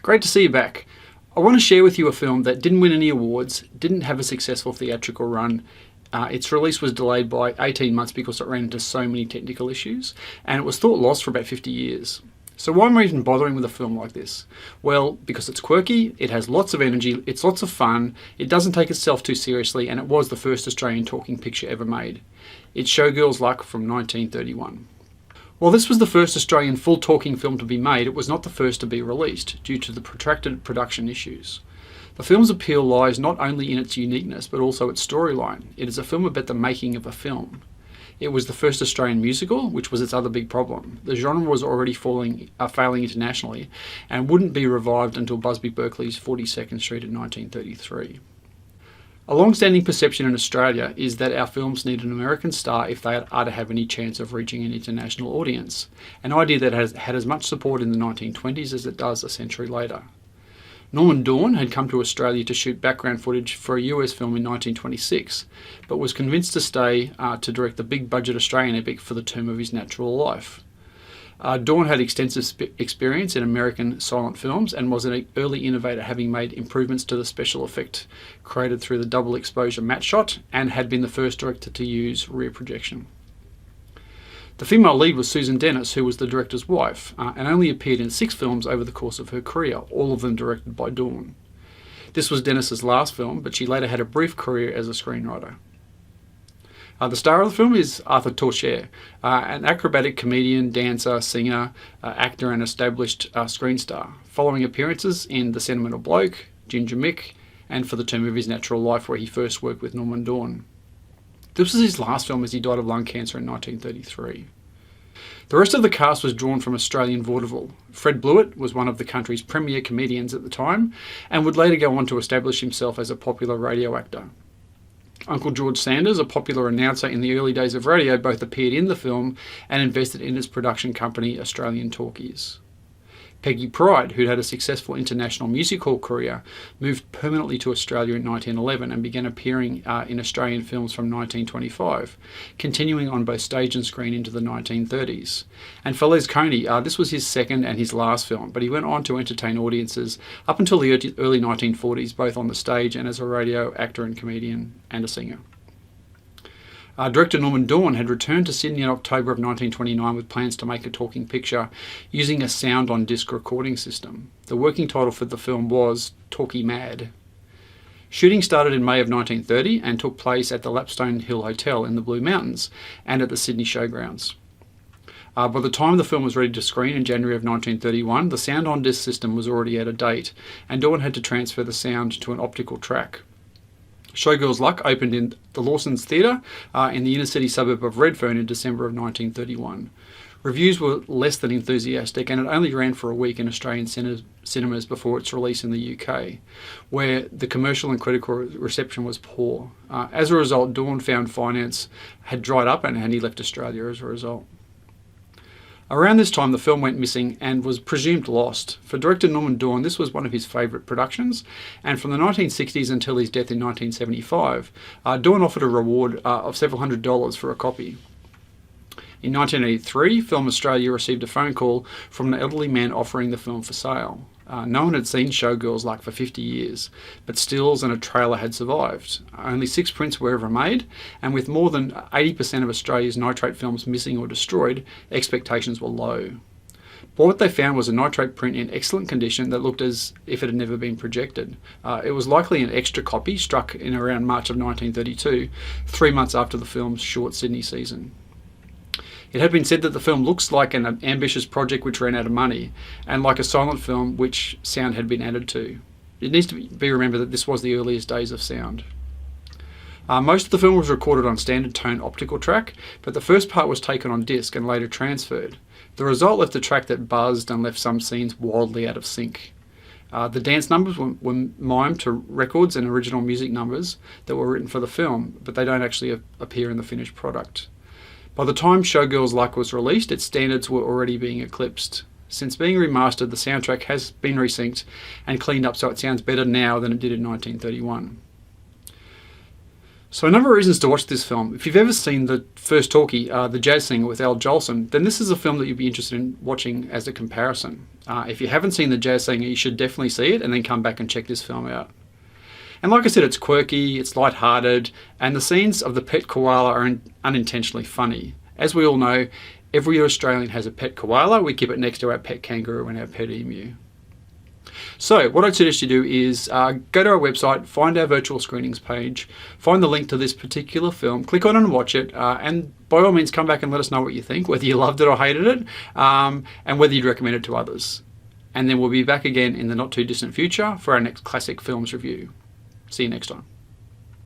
Great to see you back. I want to share with you a film that didn't win any awards, didn't have a successful theatrical run. Its release was delayed by 18 months because it ran into so many technical issues, and it was thought lost for about 50 years. So why am I even bothering with a film like this? Well, because it's quirky, it has lots of energy, it's lots of fun, it doesn't take itself too seriously, and it was the first Australian talking picture ever made. It's Showgirl's Luck from 1931. While this was the first Australian full talking film to be made, it was not the first to be released, due to the protracted production issues. The film's appeal lies not only in its uniqueness, but also its storyline. It is a film about the making of a film. It was the first Australian musical, which was its other big problem. The genre was already failing internationally, and wouldn't be revived until Busby Berkeley's 42nd Street in 1933. A long-standing perception in Australia is that our films need an American star if they are to have any chance of reaching an international audience, an idea that has had as much support in the 1920s as it does a century later. Norman Dorn had come to Australia to shoot background footage for a US film in 1926, but was convinced to stay to direct the big-budget Australian epic For the Term of His Natural Life. Dorn had extensive experience in American silent films and was an early innovator, having made improvements to the special effect created through the double exposure matte shot, and had been the first director to use rear projection. The female lead was Susan Dennis, who was the director's wife, and only appeared in 6 films over the course of her career, all of them directed by Dorn. This was Dennis's last film, but she later had a brief career as a screenwriter. The star of the film is Arthur Torshare, an acrobatic comedian, dancer, singer, actor and established screen star, following appearances in The Sentimental Bloke, Ginger Mick, and For the Term of His Natural Life, where he first worked with Norman Dorn. This was his last film, as he died of lung cancer in 1933. The rest of the cast was drawn from Australian vaudeville. Fred Blewett was one of the country's premier comedians at the time, and would later go on to establish himself as a popular radio actor. Uncle George Sanders, a popular announcer in the early days of radio, both appeared in the film and invested in its production company, Australian Talkies. Peggy Pride, who'd had a successful international music hall career, moved permanently to Australia in 1911 and began appearing in Australian films from 1925, continuing on both stage and screen into the 1930s. And for Les Coney, this was his second and his last film, but he went on to entertain audiences up until the early 1940s, both on the stage and as a radio actor and comedian and a singer. Director Norman Dorn had returned to Sydney in October of 1929 with plans to make a talking picture using a sound-on-disc recording system. The working title for the film was Talkie Mad. Shooting started in May of 1930 and took place at the Lapstone Hill Hotel in the Blue Mountains and at the Sydney Showgrounds. By the time the film was ready to screen in January of 1931, the sound-on-disc system was already out of date, and Dorn had to transfer the sound to an optical track. Showgirl's Luck opened in the Lawson's Theatre in the inner city suburb of Redfern in December of 1931. Reviews were less than enthusiastic, and it only ran for a week in Australian cinemas before its release in the UK, where the commercial and critical reception was poor. As a result, Dorn found finance had dried up, and he left Australia as a result. Around this time, the film went missing and was presumed lost. For director Norman Dorn, this was one of his favourite productions, and from the 1960s until his death in 1975, Dorn offered a reward of several $100s for a copy. In 1983, Film Australia received a phone call from an elderly man offering the film for sale. No one had seen Showgirl's Luck for 50 years, but stills and a trailer had survived. Only 6 prints were ever made, and with more than 80% of Australia's nitrate films missing or destroyed, expectations were low. But what they found was a nitrate print in excellent condition that looked as if it had never been projected. It was likely an extra copy struck in around March of 1932, 3 months after the film's short Sydney season. It had been said that the film looks like an ambitious project which ran out of money, and like a silent film which sound had been added to. It needs to be remembered that this was the earliest days of sound. Most of the film was recorded on standard tone optical track, but the first part was taken on disc and later transferred. The result left a track that buzzed and left some scenes wildly out of sync. The dance numbers were mimed to records and original music numbers that were written for the film, but they don't actually appear in the finished product. By the time Showgirl's Luck was released, its standards were already being eclipsed. Since being remastered, the soundtrack has been resynced and cleaned up so it sounds better now than it did in 1931. So a number of reasons to watch this film. If you've ever seen the first talkie, The Jazz Singer with Al Jolson, then this is a film that you'd be interested in watching as a comparison. If you haven't seen The Jazz Singer, you should definitely see it and then come back and check this film out. And like I said, it's quirky, it's light-hearted, and the scenes of the pet koala are unintentionally funny. As we all know, every Australian has a pet koala. We keep it next to our pet kangaroo and our pet emu. So what I'd suggest you do is go to our website, find our virtual screenings page, find the link to this particular film, click on it and watch it, and by all means come back and let us know what you think, whether you loved it or hated it, and whether you'd recommend it to others. And then we'll be back again in the not too distant future for our next classic films review. See you next time.